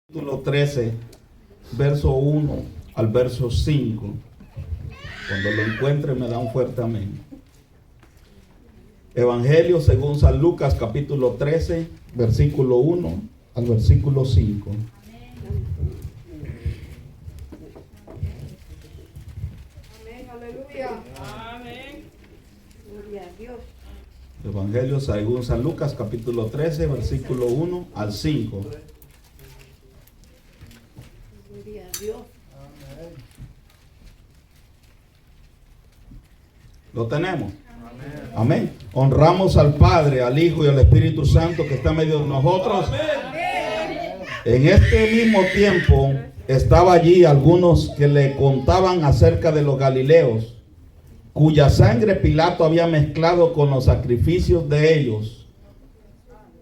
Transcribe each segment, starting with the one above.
Capítulo 13, verso 1 al verso 5. Cuando lo encuentre me da un fuerte amén. Evangelio según San Lucas, capítulo 13, versículo 1 al versículo 5. Amén, aleluya. Amén. Gloria a Dios. Evangelio según San Lucas, capítulo 13, versículo 1 al 5. Gloria a Dios. ¿Lo tenemos? Amén. Honramos al Padre, al Hijo y al Espíritu Santo que está en medio de nosotros. En este mismo tiempo estaba allí algunos que le contaban acerca de los galileos, cuya sangre Pilato había mezclado con los sacrificios de ellos.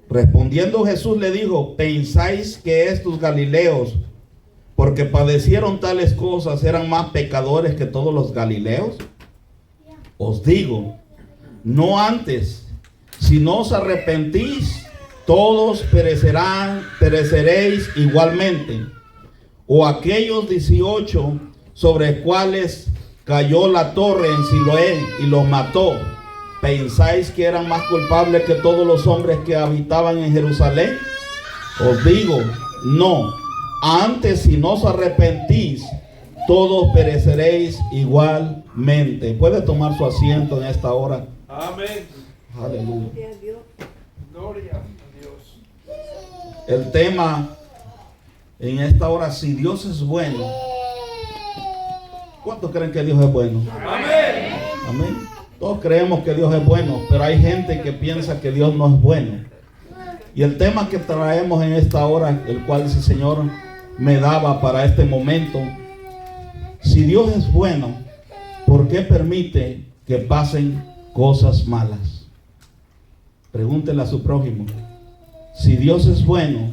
Respondiendo Jesús le dijo: ¿pensáis que estos galileos, porque padecieron tales cosas, eran más pecadores que todos los galileos? Os digo, no antes, si no os arrepentís, todos pereceréis igualmente. O aquellos 18 sobre cuales cayó la torre en Siloé y los mató, ¿pensáis que eran más culpables que todos los hombres que habitaban en Jerusalén? Os digo, no. Antes, si no os arrepentís, todos pereceréis igualmente. Puede tomar su asiento en esta hora. Amén. Aleluya. Gloria a Dios. Gloria a Dios. El tema en esta hora: si Dios es bueno. ¿Cuántos creen que Dios es bueno? Amén. Amén. Todos creemos que Dios es bueno, pero hay gente que piensa que Dios no es bueno. Y el tema que traemos en esta hora, el cual el Señor me daba para este momento: si Dios es bueno, ¿por qué permite que pasen cosas malas? Pregúntele a su prójimo: si Dios es bueno,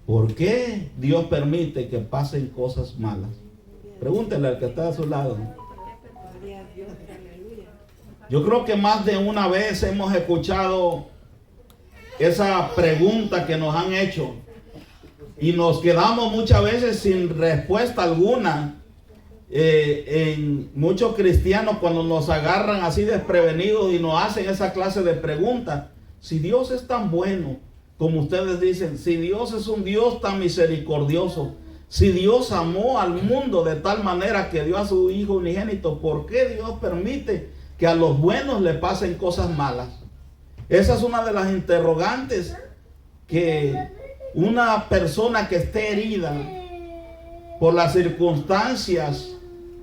¿por qué Dios permite que pasen cosas malas? Pregúntele al que está a su lado. Gloria a Dios. Aleluya. Yo creo que más de una vez hemos escuchado esa pregunta que nos han hecho y nos quedamos muchas veces sin respuesta alguna. En muchos cristianos, cuando nos agarran así desprevenidos y nos hacen esa clase de preguntas: si Dios es tan bueno como ustedes dicen, si Dios es un Dios tan misericordioso, si Dios amó al mundo de tal manera que dio a su Hijo unigénito, ¿por qué Dios permite que a los buenos le pasen cosas malas? Esa es una de las interrogantes que una persona que esté herida por las circunstancias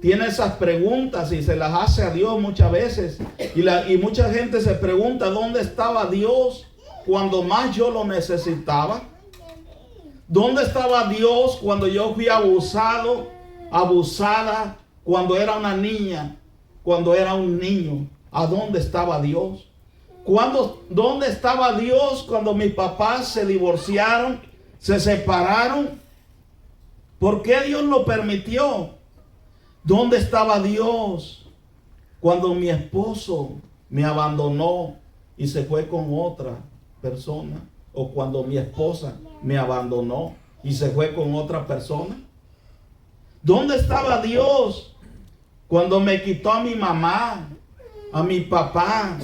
tiene esas preguntas y se las hace a Dios muchas veces. Y mucha gente se pregunta: ¿dónde estaba Dios cuando más yo lo necesitaba? ¿Dónde estaba Dios cuando yo fui abusado, abusada, cuando era una niña, cuando era un niño? ¿A dónde estaba Dios? ¿Dónde estaba Dios cuando mis papás se divorciaron, se separaron? ¿Por qué Dios lo permitió? ¿Dónde estaba Dios cuando mi esposo me abandonó y se fue con otra persona? ¿O cuando mi esposa me abandonó y se fue con otra persona? ¿Dónde estaba Dios cuando me quitó a mi mamá, a mi papá,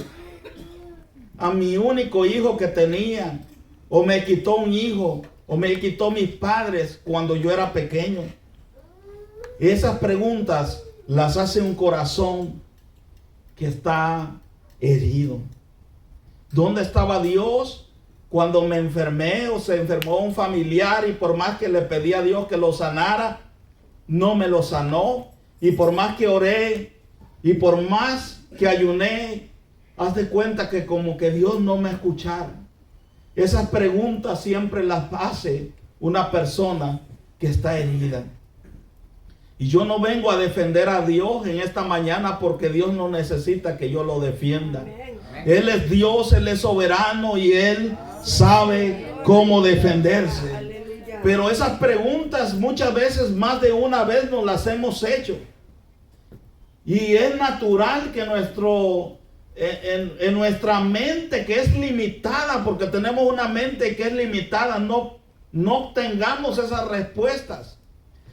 a mi único hijo que tenía? ¿O me quitó un hijo? ¿O me quitó mis padres cuando yo era pequeño? Esas preguntas las hace un corazón que está herido. ¿Dónde estaba Dios cuando me enfermé o se enfermó un familiar y por más que le pedí a Dios que lo sanara, no me lo sanó? Y por más que oré y por más que ayuné, haz de cuenta que como que Dios no me escuchara. Esas preguntas siempre las hace una persona que está herida. Y yo no vengo a defender a Dios en esta mañana, porque Dios no necesita que yo lo defienda. Amén. Él es Dios, Él es soberano y Él sabe cómo defenderse. Aleluya. Pero esas preguntas muchas veces, más de una vez, nos las hemos hecho. Y es natural que en nuestra mente, que es limitada, porque tenemos una mente que es limitada, no no tengamos esas respuestas.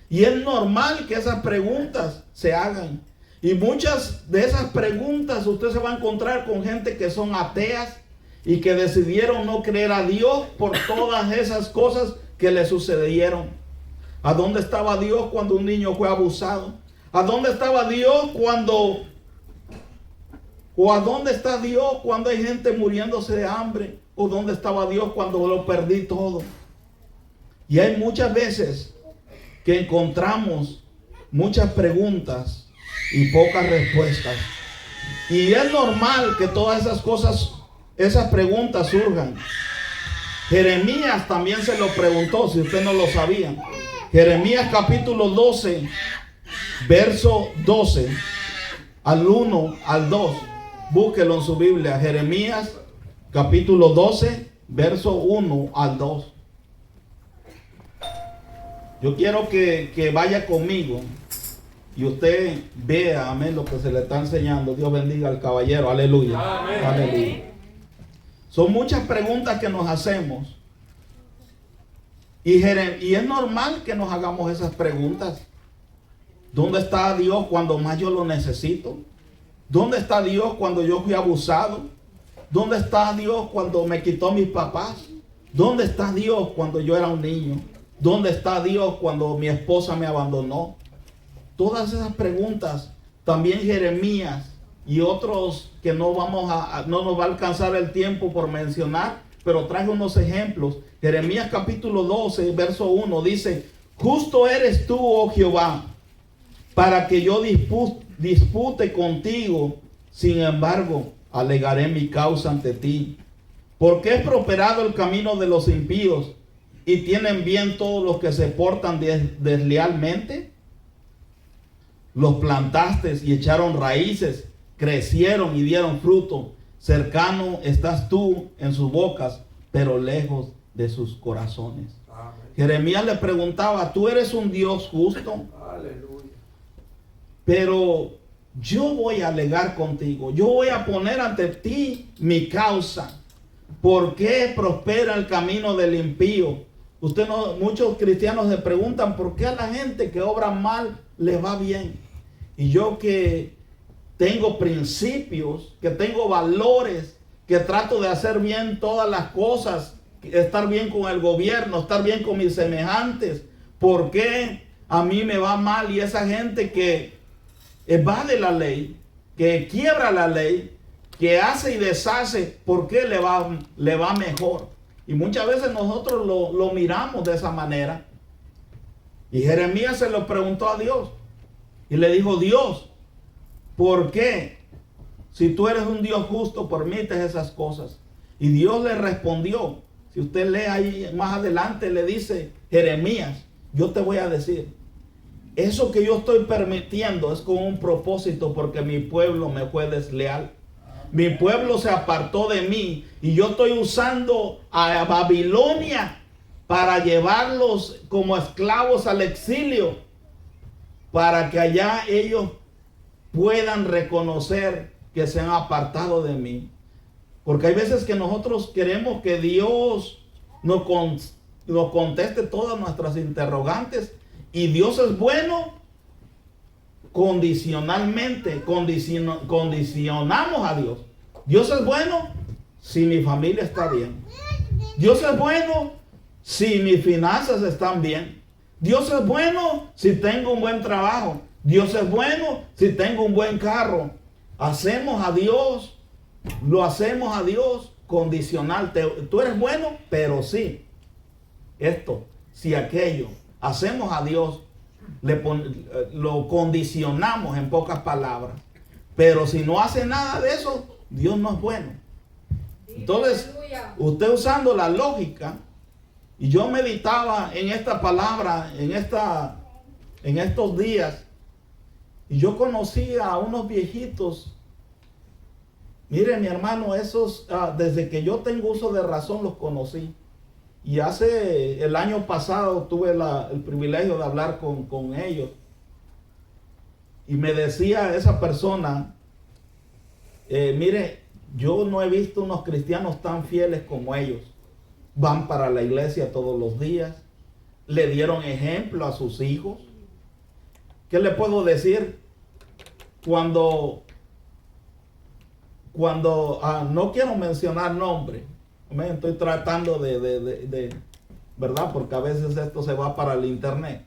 Y es normal que esas preguntas se hagan. Y muchas de esas preguntas usted se va a encontrar con gente que son ateas y que decidieron no creer a Dios por todas esas cosas que le sucedieron. ¿A dónde estaba Dios cuando un niño fue abusado? ¿A dónde estaba Dios cuando... ¿O a dónde está Dios cuando hay gente muriéndose de hambre? ¿O dónde estaba Dios cuando lo perdí todo? Y hay muchas veces que encontramos muchas preguntas y pocas respuestas. Y es normal que todas esas cosas, esas preguntas surjan. Jeremías también se lo preguntó, si usted no lo sabía. Jeremías capítulo 12, verso 12, al 1 al 2. Búsquelo en su Biblia. Jeremías capítulo 12, verso 1 al 2. Yo quiero que vaya conmigo y usted vea, amén, lo que se le está enseñando. Dios bendiga al caballero. Aleluya. Amén. Aleluya. Son muchas preguntas que nos hacemos. Y es normal que nos hagamos esas preguntas. ¿Dónde está Dios cuando más yo lo necesito? ¿Dónde está Dios cuando yo fui abusado? ¿Dónde está Dios cuando me quitó mis papás? ¿Dónde está Dios cuando yo era un niño? ¿Dónde está Dios cuando mi esposa me abandonó? Todas esas preguntas, también Jeremías y otros que no nos va a alcanzar el tiempo por mencionar, pero traje unos ejemplos. Jeremías capítulo 12, verso 1 dice: justo eres tú, oh Jehová, para que yo dispute contigo. Sin embargo, alegaré mi causa ante ti. Porque es prosperado el camino de los impíos y tienen bien todos los que se portan deslealmente. Los plantaste y echaron raíces, crecieron y dieron fruto. Cercano estás tú en sus bocas, pero lejos de sus corazones. Amén. Jeremías le preguntaba: ¿tú eres un Dios justo? Aleluya. Pero yo voy a alegar contigo. Yo voy a poner ante ti mi causa. ¿Por qué prospera el camino del impío? Muchos cristianos se preguntan por qué a la gente que obra mal les va bien. Y yo que tengo principios, que tengo valores, que trato de hacer bien todas las cosas, estar bien con el gobierno, estar bien con mis semejantes, ¿por qué a mí me va mal? Y esa gente que evade la ley, que quiebra la ley, que hace y deshace, ¿por qué le va mejor? Y muchas veces nosotros lo miramos de esa manera. Y Jeremías se lo preguntó a Dios y le dijo: Dios, ¿por qué? Si tú eres un Dios justo, permites esas cosas. Y Dios le respondió. Si usted lee ahí más adelante, le dice: Jeremías, yo te voy a decir, eso que yo estoy permitiendo es con un propósito, porque mi pueblo me fue desleal. Mi pueblo se apartó de mí y yo estoy usando a Babilonia para llevarlos como esclavos al exilio, para que allá ellos puedan reconocer que se han apartado de mí. Porque hay veces que nosotros queremos que Dios nos conteste todas nuestras interrogantes, y Dios es bueno condicionalmente. Condicionamos a Dios. Dios es bueno si mi familia está bien. Dios es bueno si mis finanzas están bien. Dios es bueno si tengo un buen trabajo. Dios es bueno si tengo un buen carro. Hacemos a Dios, lo hacemos a Dios condicional. Tú eres bueno, pero esto, si aquello. Hacemos a Dios, lo condicionamos, en pocas palabras. Pero si no hace nada de eso, Dios no es bueno. Entonces, usted usando la lógica, y yo meditaba en esta palabra, en estos días, y yo conocí a unos viejitos. Mire, mi hermano, esos, desde que yo tengo uso de razón, los conocí. Y el año pasado tuve el privilegio de hablar con ellos. Y me decía esa persona: mire, yo no he visto unos cristianos tan fieles como ellos. van para la iglesia todos los días, le dieron ejemplo a sus hijos. ¿Qué le puedo decir? Cuando no quiero mencionar nombre, estoy tratando de ¿verdad? Porque a veces esto se va para el internet.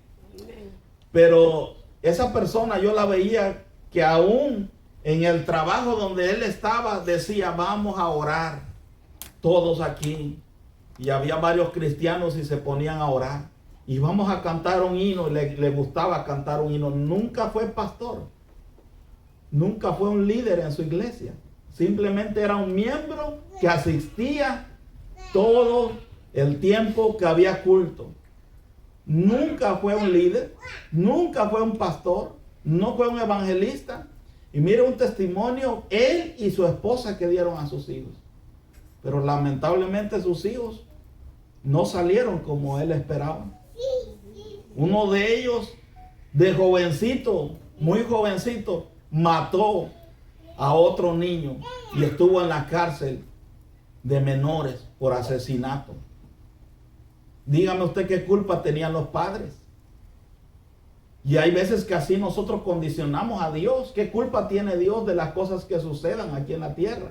Pero esa persona yo la veía que aún en el trabajo donde él estaba decía, vamos a orar todos aquí. Y había varios cristianos y se ponían a orar. Y vamos a cantar un himno. Le gustaba cantar un himno. Nunca fue pastor. Nunca fue un líder en su iglesia. Simplemente era un miembro que asistía todo el tiempo que había culto. Nunca fue un líder, nunca fue un pastor, no fue un evangelista. Y mire un testimonio, él y su esposa que dieron a sus hijos. Pero lamentablemente sus hijos no salieron como él esperaba. Uno de ellos, de jovencito, muy jovencito, mató a otro niño y estuvo en la cárcel de menores por asesinato. Dígame usted qué culpa tenían los padres. Y hay veces que así nosotros condicionamos a Dios. ¿Qué culpa tiene Dios de las cosas que sucedan aquí en la tierra?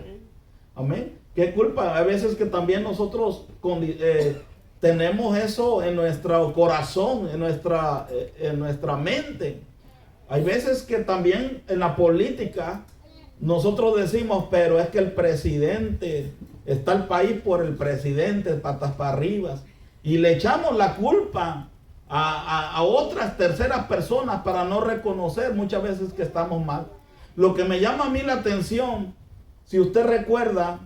Amén. ¿Qué culpa? Hay veces que también nosotros tenemos eso en nuestro corazón, en nuestra mente. Hay veces que también en la política nosotros decimos, pero es que el presidente, está el país por el presidente, patas para arriba. Y le echamos la culpa a otras terceras personas para no reconocer muchas veces que estamos mal. Lo que me llama a mí la atención, si usted recuerda,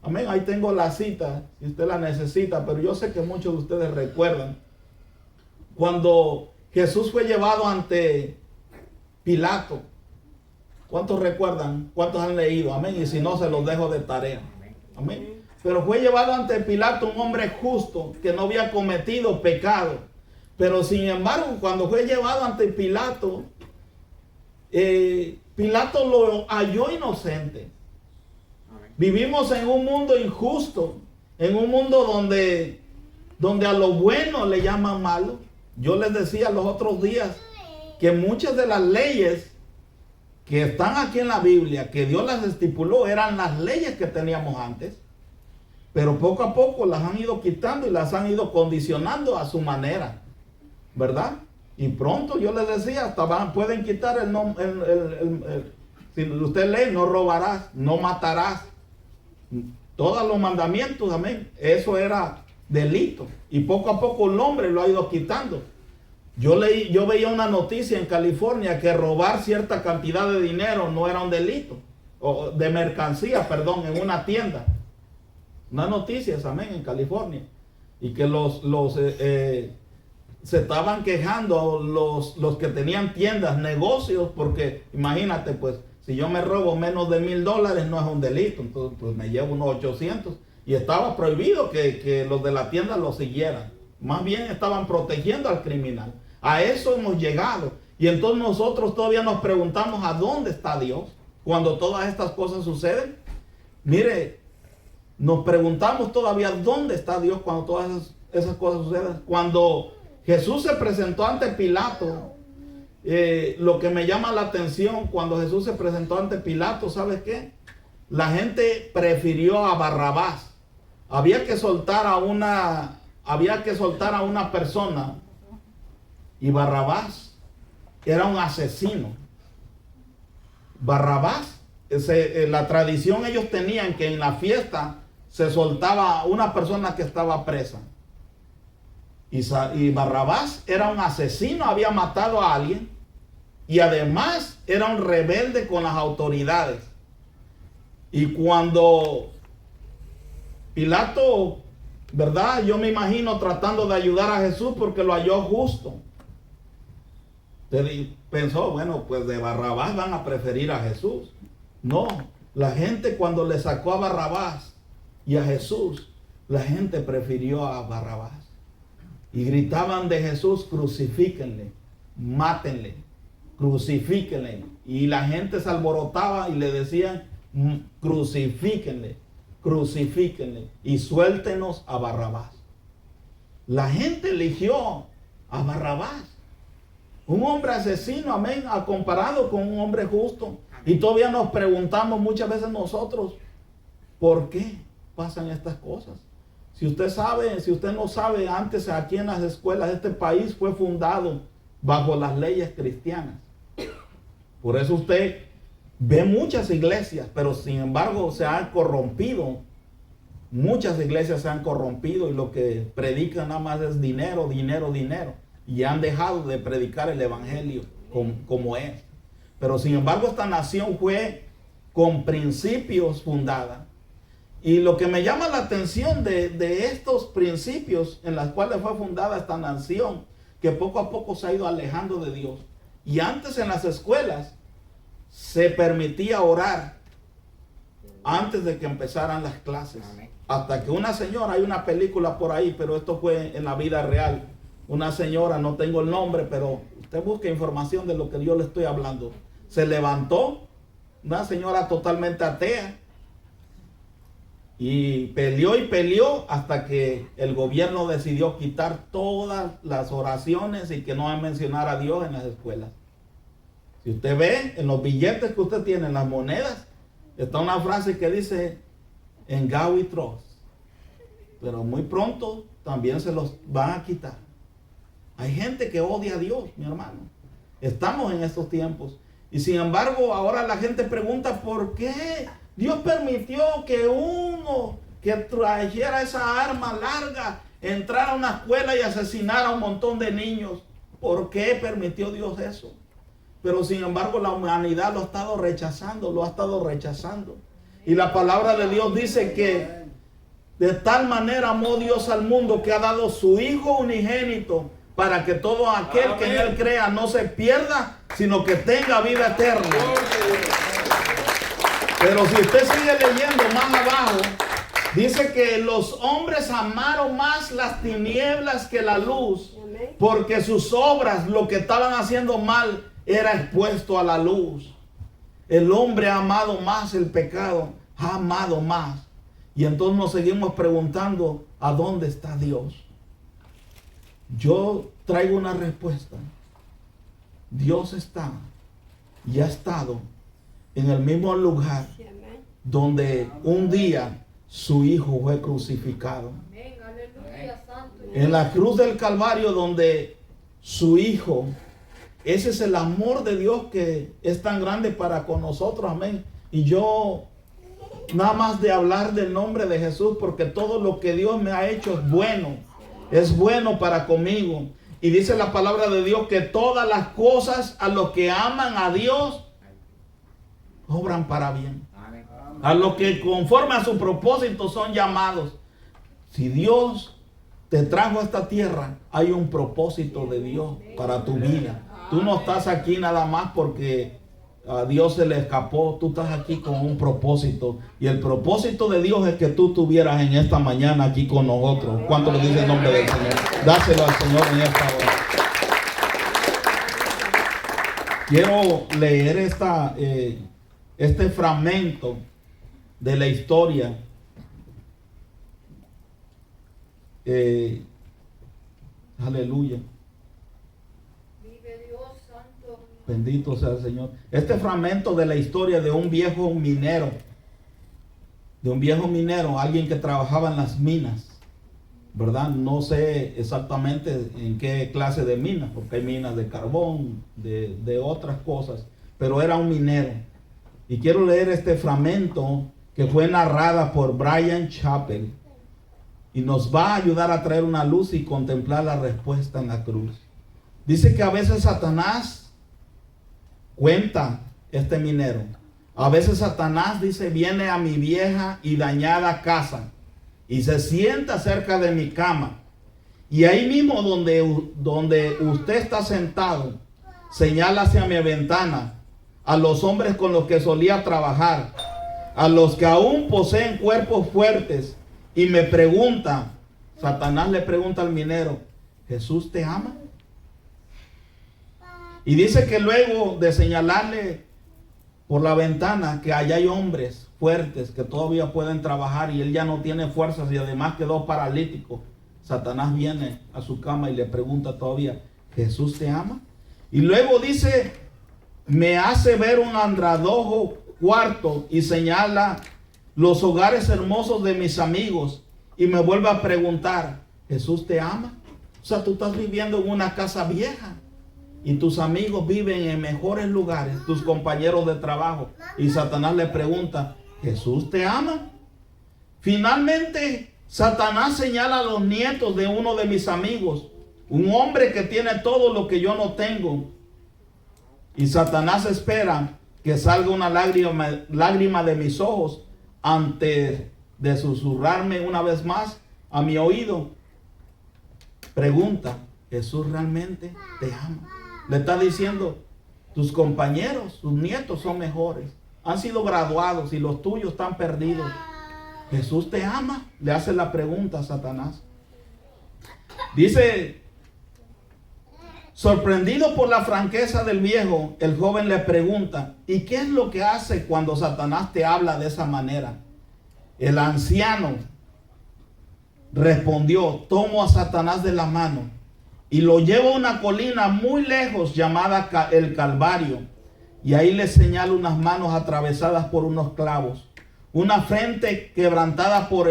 amén, ahí tengo la cita, si usted la necesita, pero yo sé que muchos de ustedes recuerdan, cuando Jesús fue llevado ante Pilato. ¿Cuántos recuerdan? ¿Cuántos han leído? Amén. Y si no, se los dejo de tarea. Amén. Pero fue llevado ante Pilato un hombre justo que no había cometido pecado. Pero sin embargo, cuando fue llevado ante Pilato, Pilato lo halló inocente. Vivimos en un mundo injusto, en un mundo donde a lo bueno le llaman malo. Yo les decía los otros días que muchas de las leyes que están aquí en la Biblia, que Dios las estipuló, eran las leyes que teníamos antes. Pero poco a poco las han ido quitando y las han ido condicionando a su manera, ¿verdad? Y pronto yo les decía, hasta pueden quitar si usted lee, no robarás, no matarás. Todos los mandamientos, amén. Eso era delito. Y poco a poco el hombre lo ha ido quitando. Yo veía una noticia en California que robar cierta cantidad de dinero no era un delito. O de mercancía, perdón, en una tienda. Una noticia, amén, en California. Y que se estaban quejando los que tenían tiendas, negocios, porque imagínate, pues, si yo me robo menos de $1,000 no es un delito, entonces pues me llevo unos 800. Y estaba prohibido que los de la tienda lo siguieran. Más bien estaban protegiendo al criminal. A eso hemos llegado. Y entonces nosotros todavía nos preguntamos, ¿a dónde está Dios cuando todas estas cosas suceden? Mire, nos preguntamos todavía, ¿dónde está Dios cuando todas esas cosas suceden? Cuando Jesús se presentó ante Pilato, lo que me llama la atención, cuando Jesús se presentó ante Pilato, ¿sabes qué? La gente prefirió a Barrabás. Había que soltar a una persona, y Barrabás era un asesino. Barrabás, la tradición ellos tenían que en la fiesta se soltaba a una persona que estaba presa. Y Barrabás era un asesino, había matado a alguien y además era un rebelde con las autoridades. Y cuando Pilato, ¿verdad? Yo me imagino tratando de ayudar a Jesús porque lo halló justo. Pensó, bueno, pues de Barrabás van a preferir a Jesús. No, la gente cuando le sacó a Barrabás y a Jesús, la gente prefirió a Barrabás. Y gritaban de Jesús, crucifíquenle, mátenle, crucifíquenle. Y la gente se alborotaba y le decían, crucifíquenle, crucifíquenle y suéltenos a Barrabás. La gente eligió a Barrabás, un hombre asesino, amén, a comparado con un hombre justo. Y todavía nos preguntamos muchas veces nosotros, ¿por qué pasan estas cosas? Si usted sabe, si usted no sabe, antes aquí en las escuelas este país fue fundado bajo las leyes cristianas. Por eso usted ve muchas iglesias, pero sin embargo se han corrompido. Muchas iglesias se han corrompido y lo que predican nada más es dinero, dinero, dinero. Y han dejado de predicar el evangelio como es. Pero sin embargo esta nación fue con principios fundada. Y lo que me llama la atención de estos principios en los cuales fue fundada esta nación, que poco a poco se ha ido alejando de Dios. Y antes en las escuelas se permitía orar antes de que empezaran las clases. Hasta que una señora, hay una película por ahí, pero esto fue en la vida real. Una señora, no tengo el nombre, pero usted busca información de lo que yo le estoy hablando. Se levantó, una señora totalmente atea, y peleó hasta que el gobierno decidió quitar todas las oraciones y que no mencionar a Dios en las escuelas. Si usted ve en los billetes que usted tiene, en las monedas, está una frase que dice en God we trust. Pero muy pronto también se los van a quitar. Hay gente que odia a Dios, mi hermano. Estamos en estos tiempos. Y sin embargo, ahora la gente pregunta por qué Dios permitió que uno que trajera esa arma larga entrara a una escuela y asesinara a un montón de niños. ¿Por qué permitió Dios eso? Pero sin embargo la humanidad lo ha estado rechazando, Y la palabra de Dios dice que de tal manera amó Dios al mundo que ha dado su Hijo unigénito para que todo aquel que en Él crea no se pierda, sino que tenga vida eterna. Pero si usted sigue leyendo más abajo, dice que los hombres amaron más las tinieblas que la luz, porque sus obras, lo que estaban haciendo mal, era expuesto a la luz. El hombre ha amado más el pecado, ha amado más. Y entonces nos seguimos preguntando, ¿a dónde está Dios? Yo traigo una respuesta. Dios está y ha estado en el mismo lugar donde un día su Hijo fue crucificado. En la cruz del Calvario, donde su Hijo, ese es el amor de Dios que es tan grande para con nosotros, amén. Y yo nada más de hablar del nombre de Jesús, porque todo lo que Dios me ha hecho es bueno para conmigo. Y dice la palabra de Dios que todas las cosas a los que aman a Dios obran para bien. A los que conforme a su propósito son llamados. Si Dios te trajo a esta tierra, hay un propósito de Dios para tu vida. Tú no estás aquí nada más porque a Dios se le escapó. Tú estás aquí con un propósito. Y el propósito de Dios es que tú estuvieras en esta mañana aquí con nosotros. ¿Cuánto le dice el nombre del Señor? Dáselo al Señor en esta hora. Quiero leer este fragmento de la historia. Aleluya. Bendito sea el Señor. Este fragmento de la historia de un viejo minero. Alguien que trabajaba en las minas. ¿Verdad? No sé exactamente en qué clase de minas, porque hay minas de carbón, de otras cosas. Pero era un minero. Y quiero leer este fragmento que fue narrada por Bryan Chapell. Y nos va a ayudar a traer una luz y contemplar la respuesta en la cruz. Dice que a veces Satanás, cuenta este minero, a veces Satanás, dice, viene a mi vieja y dañada casa y se sienta cerca de mi cama. Y ahí mismo donde usted está sentado, señala hacia mi ventana a los hombres con los que solía trabajar, a los que aún poseen cuerpos fuertes, y me pregunta, Satanás le pregunta al minero, ¿Jesús te ama? Y dice que luego de señalarle por la ventana que allá hay hombres fuertes que todavía pueden trabajar y él ya no tiene fuerzas y además quedó paralítico, Satanás viene a su cama y le pregunta todavía, ¿Jesús te ama? Y luego dice, me hace ver un andrajoso cuarto y señala los hogares hermosos de mis amigos y me vuelve a preguntar, ¿Jesús te ama? O sea, tú estás viviendo en una casa vieja y tus amigos viven en mejores lugares, tus compañeros de trabajo, y Satanás le pregunta, ¿Jesús te ama? Finalmente, Satanás señala a los nietos de uno de mis amigos, un hombre que tiene todo lo que yo no tengo. Y Satanás espera que salga una lágrima de mis ojos antes de susurrarme una vez más a mi oído. Pregunta, ¿Jesús realmente te ama? Le está diciendo, tus compañeros, tus nietos son mejores, han sido graduados y los tuyos están perdidos. ¿Jesús te ama? Le hace la pregunta a Satanás. Dice, sorprendido por la franqueza del viejo, el joven le pregunta, ¿y qué es lo que hace cuando Satanás te habla de esa manera? El anciano respondió, tomo a Satanás de la mano y lo llevo a una colina muy lejos llamada el Calvario, y ahí le señalo unas manos atravesadas por unos clavos, una frente quebrantada por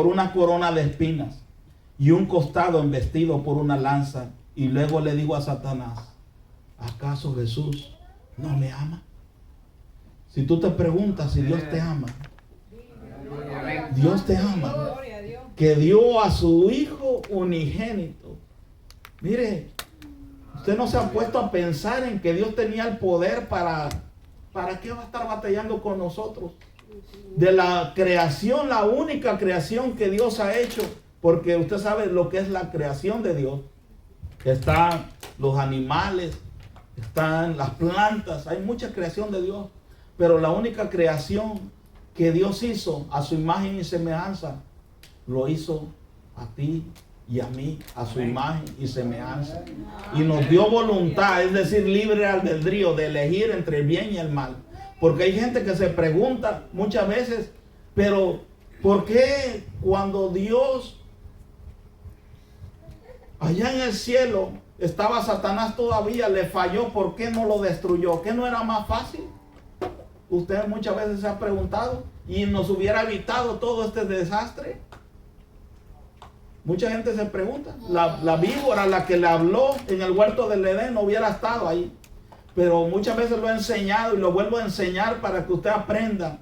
una corona de espinas y un costado embestido por una lanza. Y luego le digo a Satanás, ¿acaso Jesús no me ama? Si tú te preguntas si Dios te ama, Dios te ama, que dio a su Hijo unigénito. Mire, usted no se ha puesto a pensar en que Dios tenía el poder ¿para qué va a estar batallando con nosotros? De la creación, la única creación que Dios ha hecho, porque usted sabe lo que es la creación de Dios. Están los animales, están las plantas, hay mucha creación de Dios, pero la única creación que Dios hizo a su imagen y semejanza, lo hizo a ti y a mí, a su imagen y semejanza. Y nos dio voluntad, es decir, libre albedrío de elegir entre el bien y el mal. Porque hay gente que se pregunta muchas veces, pero ¿por qué cuando Dios allá en el cielo estaba Satanás todavía, le falló? ¿Por qué no lo destruyó? ¿Qué no era más fácil? Usted muchas veces se ha preguntado, y nos hubiera evitado todo este desastre. Mucha gente se pregunta, la víbora, la que le habló en el huerto del Edén, no hubiera estado ahí. Pero muchas veces lo he enseñado y lo vuelvo a enseñar para que usted aprenda.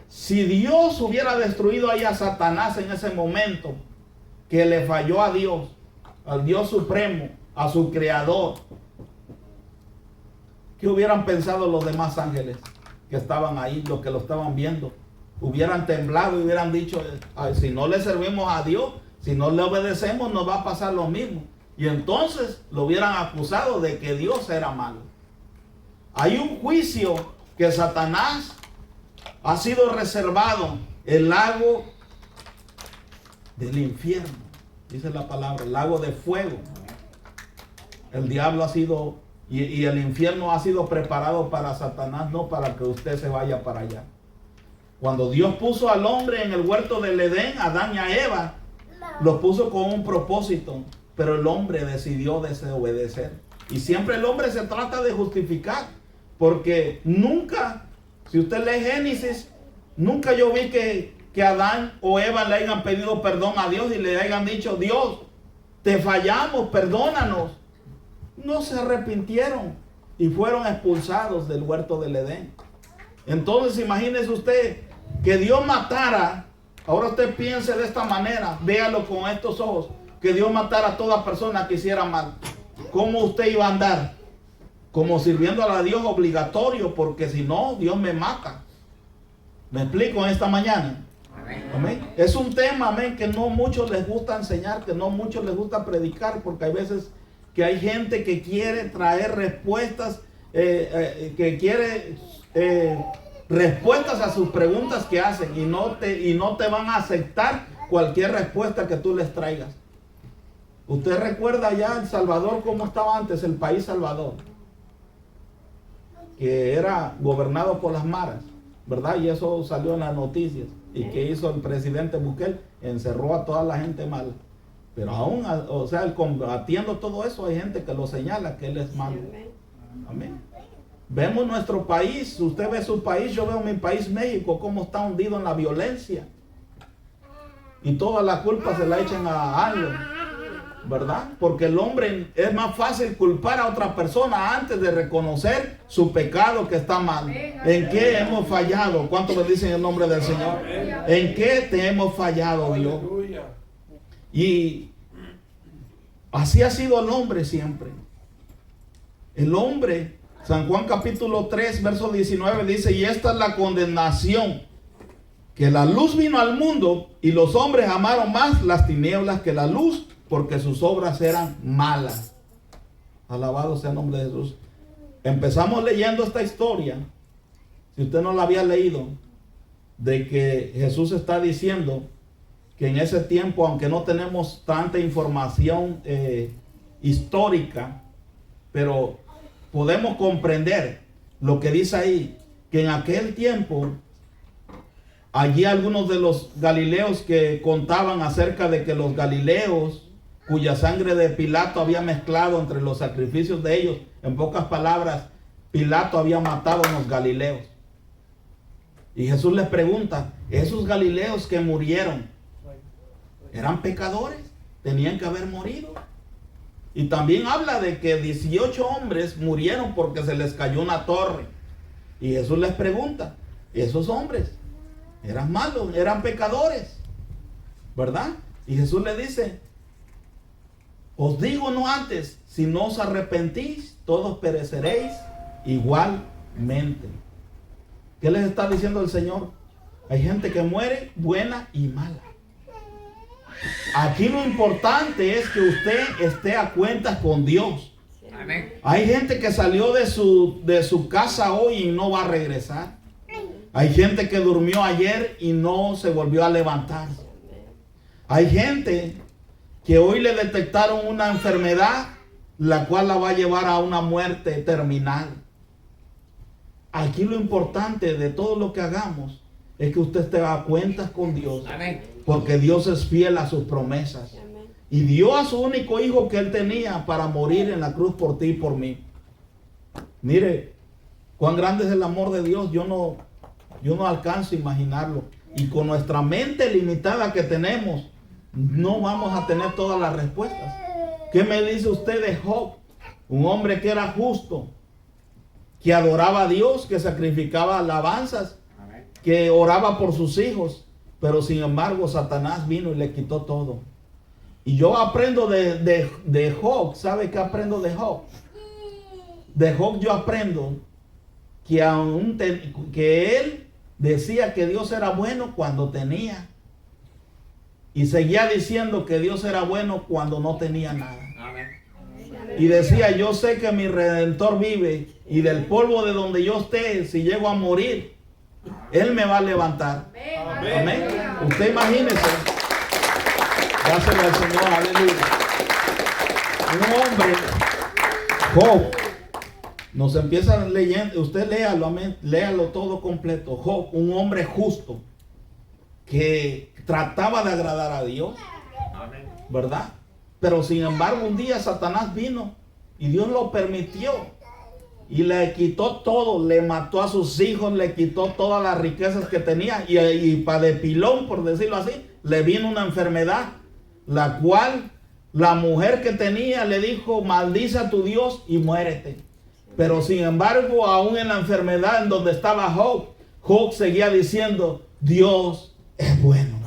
Si Dios hubiera destruido ahí a Satanás en ese momento, que le falló a Dios, al Dios supremo, a su creador, ¿qué hubieran pensado los demás ángeles que estaban ahí, los que lo estaban viendo? Hubieran temblado y hubieran dicho, ay, si no le servimos a Dios, si no le obedecemos, nos va a pasar lo mismo. Y entonces lo hubieran acusado de que Dios era malo. Hay un juicio que Satanás ha sido reservado, el lago del infierno, dice la palabra, el lago de fuego. El diablo ha sido, y el infierno ha sido preparado para Satanás, no para que usted se vaya para allá. Cuando Dios puso al hombre en el huerto del Edén, Adán y a Eva, lo puso con un propósito, pero el hombre decidió desobedecer. Y siempre el hombre se trata de justificar, porque nunca, si usted lee Génesis, nunca yo vi que Adán o Eva le hayan pedido perdón a Dios y le hayan dicho, Dios, te fallamos, perdónanos. No se arrepintieron y fueron expulsados del huerto del Edén. Entonces imagínese usted que Dios matara, ahora usted piense de esta manera, véalo con estos ojos, que Dios matara a toda persona que hiciera mal. ¿Cómo usted iba a andar? Como sirviendo a Dios obligatorio, porque si no, Dios me mata. ¿Me explico en esta mañana? Amén. Es un tema, amén, que no muchos les gusta enseñar, que no muchos les gusta predicar, porque hay veces que hay gente que quiere traer respuestas, que quiere respuestas a sus preguntas que hacen, y no te van a aceptar cualquier respuesta que tú les traigas. Usted recuerda ya El Salvador, cómo estaba antes el país Salvador, que era gobernado por las maras, ¿verdad? Y eso salió en las noticias. ¿Y qué hizo el presidente Bukele? Encerró a toda la gente mala. Pero aún, o sea, combatiendo todo eso, hay gente que lo señala que él es malo. Amén. Vemos nuestro país, usted ve su país, yo veo mi país México, cómo está hundido en la violencia. Y toda la culpa se la echan a algo, ¿verdad? Porque el hombre es más fácil culpar a otra persona antes de reconocer su pecado que está mal. ¿En qué hemos fallado? ¿Cuánto le dicen el nombre del Señor? ¿En qué te hemos fallado, Dios? Y así ha sido el hombre siempre. El hombre, San Juan capítulo 3, verso 19 dice, y esta es la condenación, que la luz vino al mundo y los hombres amaron más las tinieblas que la luz, porque sus obras eran malas. Alabado sea el nombre de Jesús. Empezamos leyendo esta historia, si usted no la había leído, de que Jesús está diciendo que en ese tiempo, aunque no tenemos tanta información histórica, pero podemos comprender lo que dice ahí, que en aquel tiempo, allí algunos de los galileos que contaban acerca de que los galileos, cuya sangre de Pilato había mezclado entre los sacrificios de ellos, en pocas palabras, Pilato había matado a los galileos. Y Jesús les pregunta, ¿esos galileos que murieron eran pecadores? ¿Tenían que haber morido? Y también habla de que 18 hombres murieron porque se les cayó una torre. Y Jesús les pregunta, ¿esos hombres eran malos, eran pecadores? ¿Verdad? Y Jesús le dice, os digo no antes, si no os arrepentís, todos pereceréis igualmente. ¿Qué les está diciendo el Señor? Hay gente que muere buena y mala. Aquí lo importante es que usted esté a cuentas con Dios. Amén. Hay gente que salió de su casa hoy y no va a regresar. Hay gente que durmió ayer y no se volvió a levantar. Hay gente que hoy le detectaron una enfermedad, la cual la va a llevar a una muerte terminal. Aquí lo importante de todo lo que hagamos es que usted esté a cuentas con Dios. Amén. Porque Dios es fiel a sus promesas. Amén. Y dio a su único hijo que él tenía para morir en la cruz por ti y por mí. Mire, cuán grande es el amor de Dios. Yo no alcanzo a imaginarlo. Y con nuestra mente limitada que tenemos, no vamos a tener todas las respuestas. ¿Qué me dice usted de Job? Un hombre que era justo, que adoraba a Dios, que sacrificaba alabanzas, que oraba por sus hijos, pero sin embargo Satanás vino y le quitó todo. Y yo aprendo de Job. ¿Sabe qué aprendo de Job? De Job yo aprendo que él decía que Dios era bueno cuando tenía, y seguía diciendo que Dios era bueno cuando no tenía nada. Amén. Y decía, yo sé que mi Redentor vive, y del polvo de donde yo esté, si llego a morir, Él me va a levantar. Amén. Amén. Usted imagínese. Dáselo al Señor, aleluya. Un hombre, Job, nos empieza leyendo, usted léalo, amén, léalo todo completo. Job, un hombre justo, que trataba de agradar a Dios, ¿verdad? Pero sin embargo un día Satanás vino y Dios lo permitió y le quitó todo, le mató a sus hijos, le quitó todas las riquezas que tenía, y para de pilón, por decirlo así, le vino una enfermedad, la cual la mujer que tenía le dijo, maldice a tu Dios y muérete. Pero sin embargo, aún en la enfermedad en donde estaba Job, Job seguía diciendo, Dios es bueno.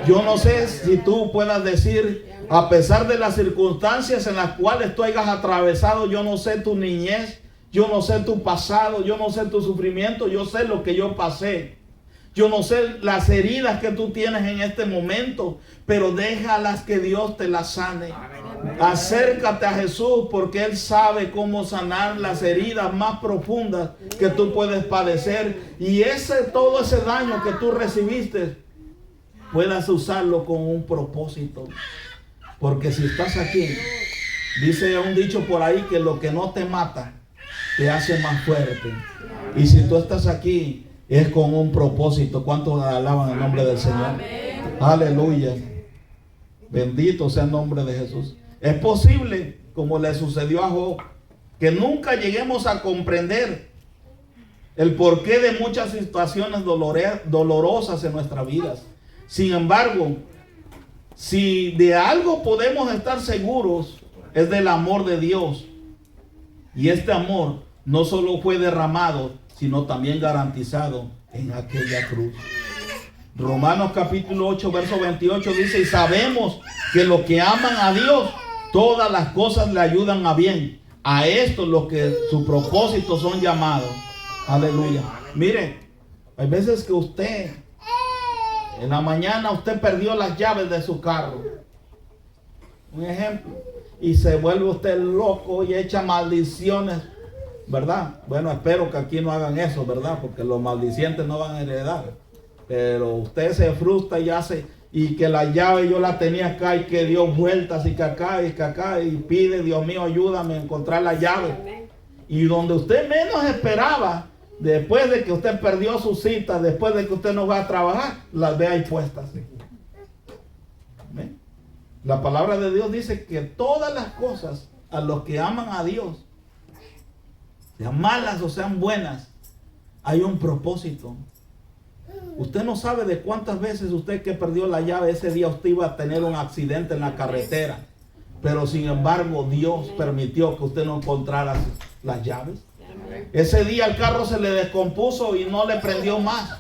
Yo no sé si tú puedas decir, a pesar de las circunstancias en las cuales tú hayas atravesado, yo no sé tu niñez, yo no sé tu pasado, yo no sé tu sufrimiento, yo sé lo que yo pasé. Yo no sé las heridas que tú tienes en este momento, pero déjalas que Dios te las sane. Acércate a Jesús, porque Él sabe cómo sanar las heridas más profundas que tú puedes padecer. Y todo ese daño que tú recibiste, puedas usarlo con un propósito. Porque si estás aquí, dice un dicho por ahí que lo que no te mata te hace más fuerte. Y si tú estás aquí es con un propósito. ¿Cuántos alaban el nombre del Señor? Aleluya. Bendito sea el nombre de Jesús. Es posible, como le sucedió a Job, que nunca lleguemos a comprender el porqué de muchas situaciones dolorosas en nuestras vidas. Sin embargo, si de algo podemos estar seguros, es del amor de Dios. Y este amor no solo fue derramado, sino también garantizado en aquella cruz. Romanos capítulo 8, verso 28 dice: y sabemos que los que aman a Dios, todas las cosas le ayudan a bien. A esto los que su propósito son llamados. Aleluya. Mire, hay veces que usted, en la mañana usted perdió las llaves de su carro. Un ejemplo. Y se vuelve usted loco y echa maldiciones, ¿verdad? Bueno, espero que aquí no hagan eso, ¿verdad? Porque los maldicientes no van a heredar. Pero usted se frustra y hace, y que la llave yo la tenía acá y que dio vueltas y que acá y pide: Dios mío, ayúdame a encontrar la llave. Y donde usted menos esperaba, después de que usted perdió su cita, después de que usted no va a trabajar, las ve ahí puestas. ¿Ven? La palabra de Dios dice que todas las cosas a los que aman a Dios, sean malas o sean buenas, hay un propósito. Usted no sabe de cuántas veces usted que perdió la llave, ese día usted iba a tener un accidente en la carretera. Pero sin embargo Dios permitió que usted no encontrara las llaves. Ese día el carro se le descompuso y no le prendió más.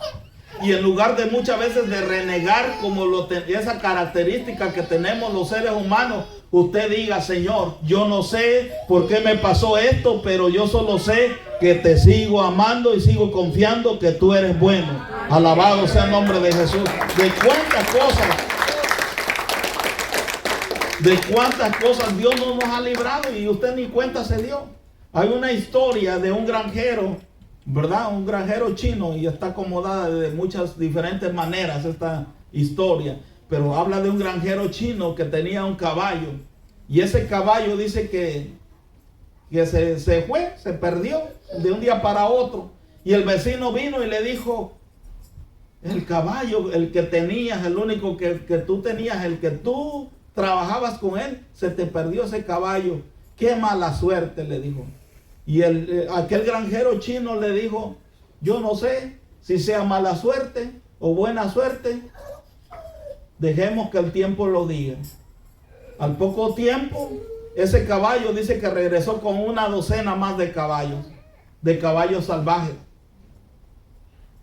Y en lugar de muchas veces de renegar como esa característica que tenemos los seres humanos, usted diga: Señor, yo no sé por qué me pasó esto, pero yo solo sé que te sigo amando y sigo confiando que tú eres bueno. Alabado sea el nombre de Jesús. De cuántas cosas Dios no nos ha librado y usted ni cuenta se dio. Hay una historia de un granjero, ¿verdad? Un granjero chino, y está acomodada de muchas diferentes maneras esta historia. Pero habla de un granjero chino que tenía un caballo. Y ese caballo dice que se fue, se perdió de un día para otro. Y el vecino vino y le dijo: el caballo, el que tenías, el único que tú tenías, el que tú trabajabas con él, se te perdió ese caballo. Qué mala suerte, le dijo. Y aquel granjero chino le dijo: yo no sé si sea mala suerte o buena suerte. Dejemos que el tiempo lo diga. Al poco tiempo, ese caballo dice que regresó con una docena más de caballos salvajes.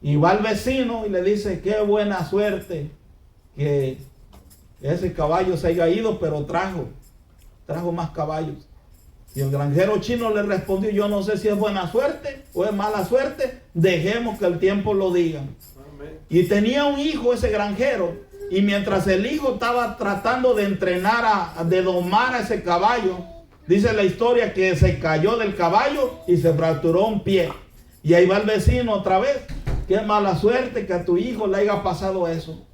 Y va al vecino y le dice: qué buena suerte que ese caballo se haya ido, pero trajo más caballos. Y el granjero chino le respondió: yo no sé si es buena suerte o es mala suerte, dejemos que el tiempo lo diga. Amén. Y tenía un hijo ese granjero, y mientras el hijo estaba tratando de entrenar, de domar a ese caballo, dice la historia que se cayó del caballo y se fracturó un pie. Y ahí va el vecino otra vez: qué mala suerte que a tu hijo le haya pasado eso.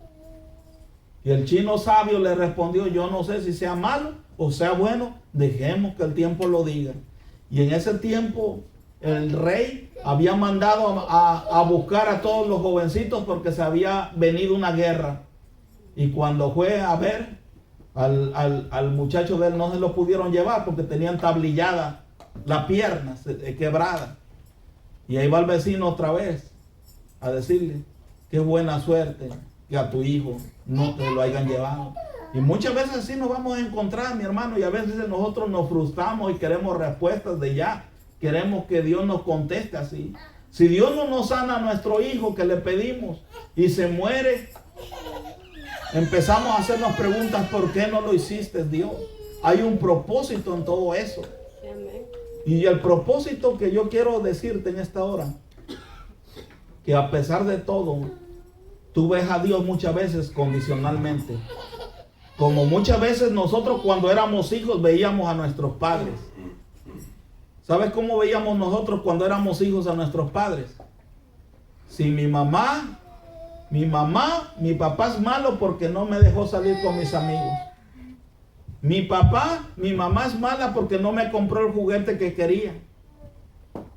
Y el chino sabio le respondió: yo no sé si sea malo o sea bueno, dejemos que el tiempo lo diga. Y en ese tiempo el rey había mandado a buscar a todos los jovencitos porque se había venido una guerra. Y cuando fue a ver al muchacho de él, no se lo pudieron llevar porque tenían tablillada la pierna, quebrada. Y ahí va el vecino otra vez a decirle: qué buena suerte que a tu hijo no te lo hayan llevado. Y muchas veces así nos vamos a encontrar, mi hermano, y a veces nosotros nos frustramos y queremos respuestas de ya. Queremos que Dios nos conteste así. Si Dios no nos sana a nuestro hijo que le pedimos y se muere, empezamos a hacernos preguntas: ¿por qué no lo hiciste, Dios? Hay un propósito en todo eso. Y el propósito que yo quiero decirte en esta hora, que a pesar de todo, tú ves a Dios muchas veces condicionalmente. Como muchas veces nosotros cuando éramos hijos veíamos a nuestros padres. ¿Sabes cómo veíamos nosotros cuando éramos hijos a nuestros padres? Si mi papá es malo porque no me dejó salir con mis amigos. Mi mamá es mala porque no me compró el juguete que quería.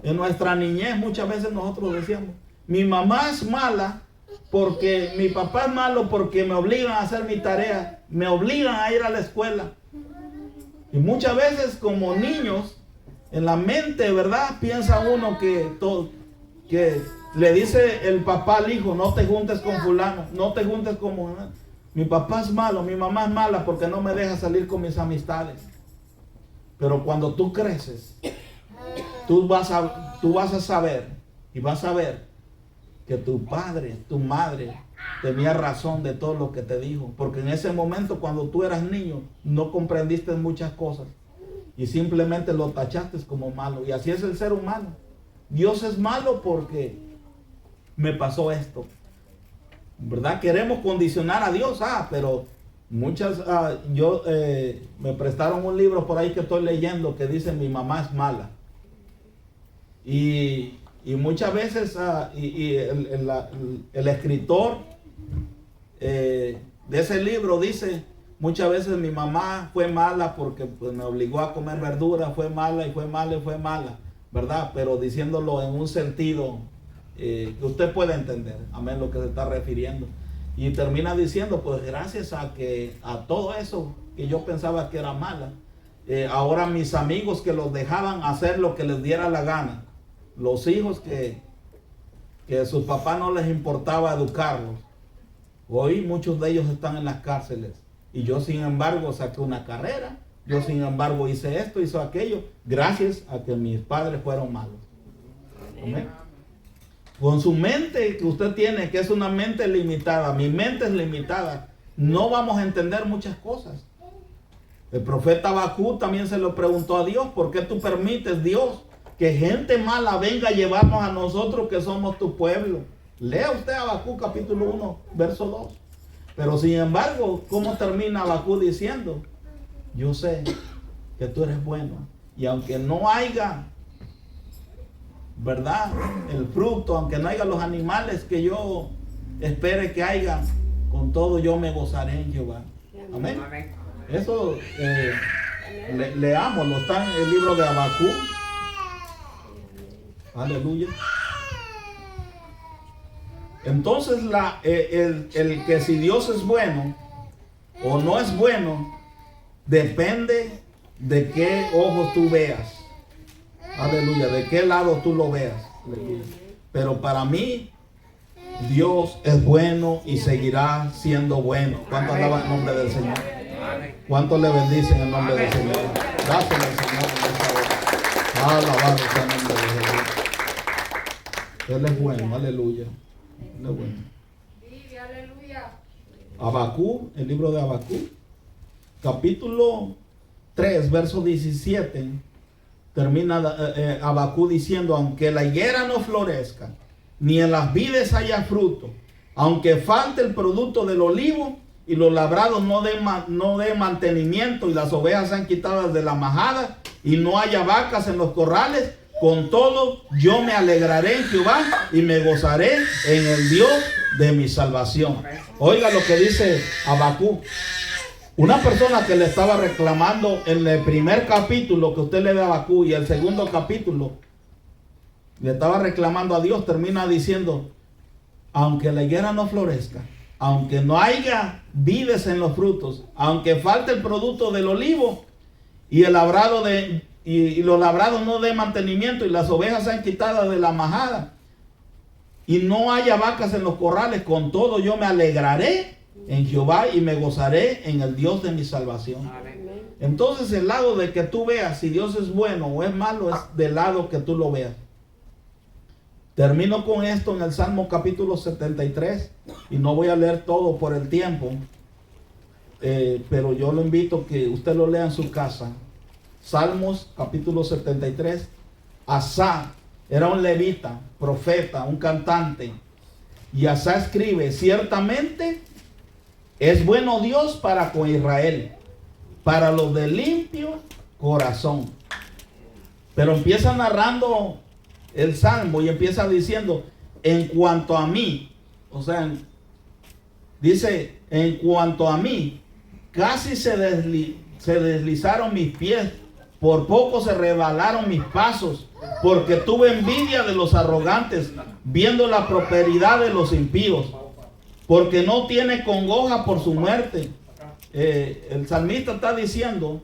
En nuestra niñez muchas veces nosotros decíamos: mi mamá es mala porque mi papá es malo porque me obligan a hacer mi tarea, me obligan a ir a la escuela. Y muchas veces como niños, en la mente, ¿verdad? Piensa uno que le dice el papá al hijo, no te juntes con fulano, no te juntes con... Mi papá es malo, mi mamá es mala porque no me deja salir con mis amistades. Pero cuando tú creces, tú vas a saber y vas a ver que tu padre, tu madre tenía razón de todo lo que te dijo. Porque en ese momento, cuando tú eras niño, no comprendiste muchas cosas y simplemente lo tachaste como malo. Y así es el ser humano. Dios es malo porque me pasó esto, ¿verdad? Queremos condicionar a Dios, pero muchas, me prestaron un libro por ahí que estoy leyendo que dice mi mamá es mala. Y muchas veces el escritor de ese libro dice, muchas veces mi mamá fue mala porque pues, me obligó a comer verdura, fue mala y fue mala y fue mala, ¿verdad? Pero diciéndolo en un sentido que usted puede entender, amén, lo que se está refiriendo. Y termina diciendo, pues gracias a todo eso que yo pensaba que era mala, ahora mis amigos que los dejaban hacer lo que les diera la gana, los hijos que a sus papás no les importaba educarlos, hoy muchos de ellos están en las cárceles. Y yo sin embargo saqué una carrera, yo sin embargo hice esto, hice aquello, gracias a que mis padres fueron malos. Amén. Con su mente que usted tiene, que es una mente limitada, mi mente es limitada, no vamos a entender muchas cosas. El profeta Habacuc también se lo preguntó a Dios, ¿por qué tú permites, Dios, que gente mala venga a llevarnos a nosotros que somos tu pueblo? Lea usted Habacuc capítulo 1, verso 2. Pero sin embargo, ¿cómo termina Habacuc diciendo? Yo sé que tú eres bueno, y aunque no haya, ¿verdad?, el fruto, aunque no haya los animales que yo espere que haya, con todo yo me gozaré en Jehová. Amén. Eso leámoslo, está en el libro de Habacuc. Aleluya. Entonces el que si Dios es bueno o no es bueno, depende de qué ojos tú veas. Aleluya, de qué lado tú lo veas. Aleluya. Pero para mí, Dios es bueno y seguirá siendo bueno. ¿Cuánto alaban el nombre del Señor? ¿Cuánto le bendicen el nombre del Señor? Gracias al Señor por esta hora. Alabado sea el nombre de Jesús. Él es bueno, aleluya. Él es bueno. Habacuc, el libro de Habacuc, capítulo 3, verso 17. Termina Habacuc diciendo, aunque la higuera no florezca, ni en las vides haya fruto, aunque falte el producto del olivo, y los labrados no dé mantenimiento, y las ovejas sean quitadas de la majada, y no haya vacas en los corrales, con todo yo me alegraré en Jehová, y me gozaré en el Dios de mi salvación. Oiga lo que dice Habacuc. Una persona que le estaba reclamando en el primer capítulo que usted lee de Habacuc y el segundo capítulo, le estaba reclamando a Dios, termina diciendo, aunque la higuera no florezca, aunque no haya vides en los frutos, aunque falte el producto del olivo y el labrado y los labrados no den mantenimiento y las ovejas sean quitadas de la majada y no haya vacas en los corrales, con todo yo me alegraré en Jehová y me gozaré en el Dios de mi salvación. Amén. Entonces el lado de que tú veas si Dios es bueno o es malo es del lado que tú lo veas. Termino con esto en el Salmo capítulo 73 y no voy a leer todo por el tiempo, pero yo lo invito a que usted lo lea en su casa. Salmos capítulo 73. Asaf era un levita, profeta, un cantante, y Asaf escribe, ciertamente es bueno Dios para con Israel, para los de limpio corazón. Pero empieza narrando el salmo y empieza diciendo, en cuanto a mí, o sea, dice, en cuanto a mí, casi se deslizaron mis pies Por poco se resbalaron mis pasos, porque tuve envidia de los arrogantes, viendo la prosperidad de los impíos, porque no tiene congoja por su muerte. El salmista está diciendo,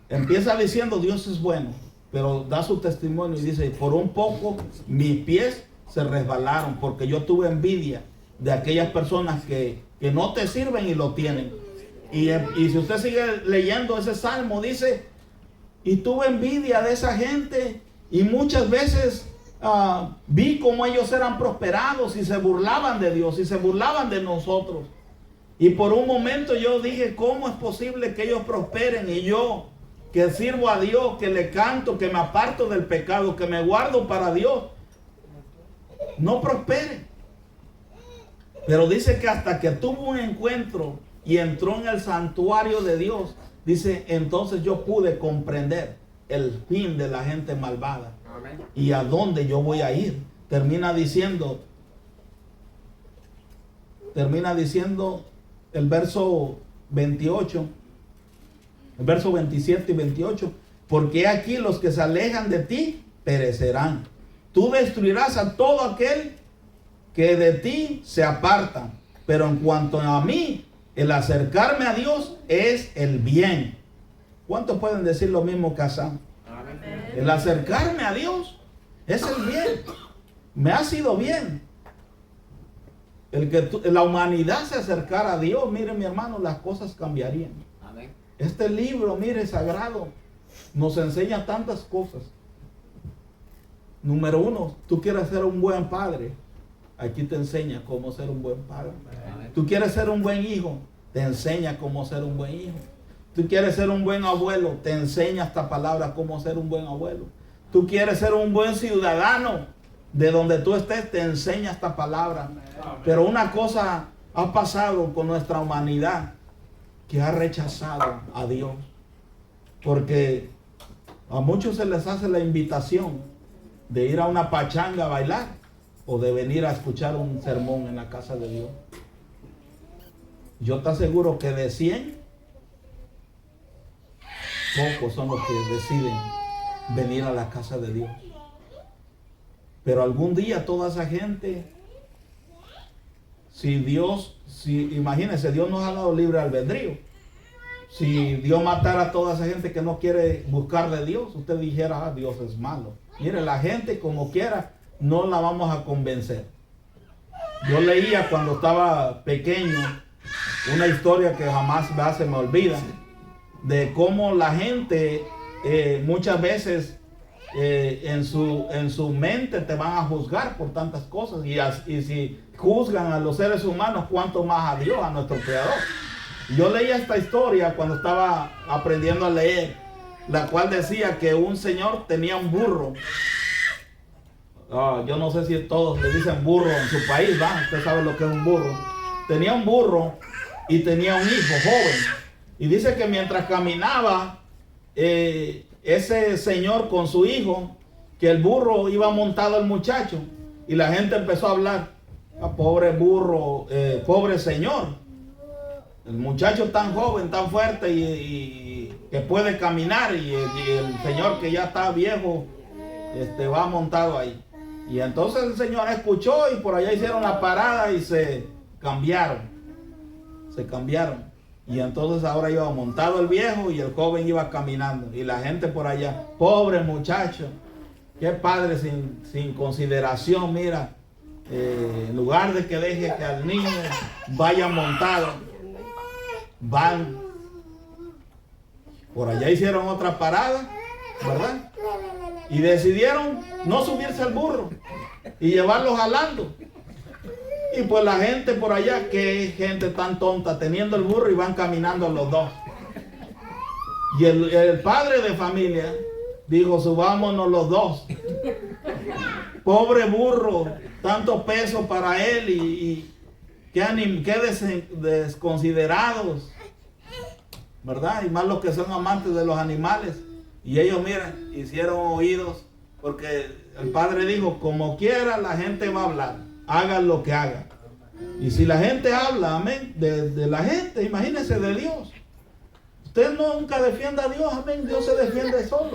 empieza diciendo Dios es bueno, pero da su testimonio y dice, por un poco mis pies se resbalaron, porque yo tuve envidia de aquellas personas que no te sirven y lo tienen. Y si usted sigue leyendo ese salmo, dice, y tuve envidia de esa gente, y muchas veces vi cómo ellos eran prosperados y se burlaban de Dios y se burlaban de nosotros. Y por un momento yo dije, ¿cómo es posible que ellos prosperen y yo, que sirvo a Dios, que le canto, que me aparto del pecado, que me guardo para Dios, no prospere? Pero dice que hasta que tuvo un encuentro y entró en el santuario de Dios, dice, entonces yo pude comprender el fin de la gente malvada. Amén. Y a dónde yo voy a ir. Termina diciendo el verso 28, el verso 27 y 28, porque aquí los que se alejan de ti perecerán. Tú destruirás a todo aquel que de ti se aparta. Pero en cuanto a mí, el acercarme a Dios es el bien. ¿Cuántos pueden decir lo mismo que Asán? El acercarme a Dios es el bien. Me ha sido bien. El que la humanidad se acercara a Dios, mire mi hermano, las cosas cambiarían. Amén. Este libro, mire, sagrado, nos enseña tantas cosas. Número uno, tú quieres ser un buen padre. Aquí te enseña cómo ser un buen padre. Amén. Tú quieres ser un buen hijo, te enseña cómo ser un buen hijo. Tú quieres ser un buen abuelo, te enseña esta palabra cómo ser un buen abuelo. Tú quieres ser un buen ciudadano, de donde tú estés te enseña esta palabra. Amén. Pero una cosa ha pasado con nuestra humanidad, que ha rechazado a Dios. Porque a muchos se les hace la invitación de ir a una pachanga a bailar, o de venir a escuchar un sermón en la casa de Dios. Yo te aseguro que de 100, pocos son los que deciden venir a la casa de Dios. Pero algún día toda esa gente, imagínense, Dios nos ha dado libre albedrío. Si Dios matara a toda esa gente que no quiere buscar de Dios, usted dijera, Dios es malo. Mire, la gente como quiera, no la vamos a convencer. Yo leía cuando estaba pequeño una historia que jamás se me olvida, de cómo la gente muchas veces en su mente te van a juzgar por tantas cosas, y si juzgan a los seres humanos, cuánto más a Dios, a nuestro Creador. Yo leía esta historia cuando estaba aprendiendo a leer, la cual decía que un señor tenía un burro. Yo no sé si todos le dicen burro en su país, ¿va? Usted sabe lo que es un burro. Tenía un burro y tenía un hijo joven. Y dice que mientras caminaba ese señor con su hijo, que el burro iba montado al muchacho, y la gente empezó a hablar, pobre burro, pobre señor, el muchacho tan joven, tan fuerte y que puede caminar, y el señor que ya está viejo va montado ahí. Y entonces el señor escuchó, y por allá hicieron la parada y se cambiaron. Y entonces ahora iba montado el viejo y el joven iba caminando. Y la gente por allá, pobre muchacho, qué padre sin consideración, mira, en lugar de que deje que al niño vaya montado, van. Por allá hicieron otra parada, ¿verdad? Y decidieron no subirse al burro y llevarlo jalando. Y pues la gente por allá, que gente tan tonta, teniendo el burro, y van caminando los dos. Y el padre de familia dijo, subámonos los dos. Pobre burro, tanto peso para él, y qué desconsiderados, ¿verdad? Y más los que son amantes de los animales. Y ellos, miren, hicieron oídos, porque el padre dijo, como quiera la gente va a hablar, hagan lo que hagan. Y si la gente habla, amén, de la gente, imagínense de Dios. usted nunca defienda a Dios, amén. Dios se defiende solo.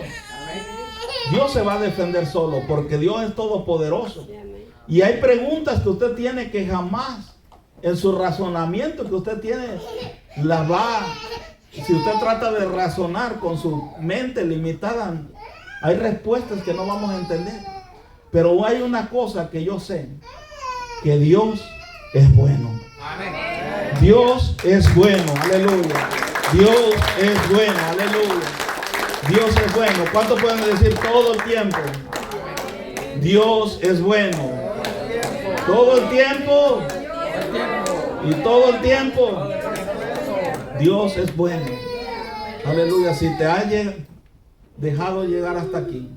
Dios se va a defender solo porque Dios es todopoderoso. Y hay preguntas que usted tiene que jamás en su razonamiento que usted tiene las va. Si usted trata de razonar con su mente limitada, hay respuestas que no vamos a entender. Pero hay una cosa que yo sé, que Dios es bueno. Dios es bueno, aleluya. Dios es bueno, aleluya. Dios es bueno. ¿Cuántos pueden decir todo el tiempo? Dios es bueno. Todo el tiempo. Y todo el tiempo. Dios es bueno. Aleluya. Si te has dejado llegar hasta aquí,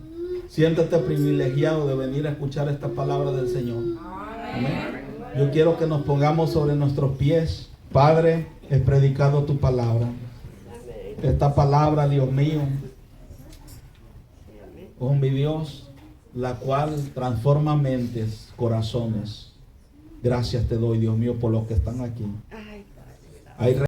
siéntete privilegiado de venir a escuchar esta palabra del Señor. Amén. Yo quiero que nos pongamos sobre nuestros pies. Padre, he predicado tu palabra. Esta palabra, Dios mío, oh mi Dios, la cual transforma mentes, corazones. Gracias te doy, Dios mío, por los que están aquí. Hay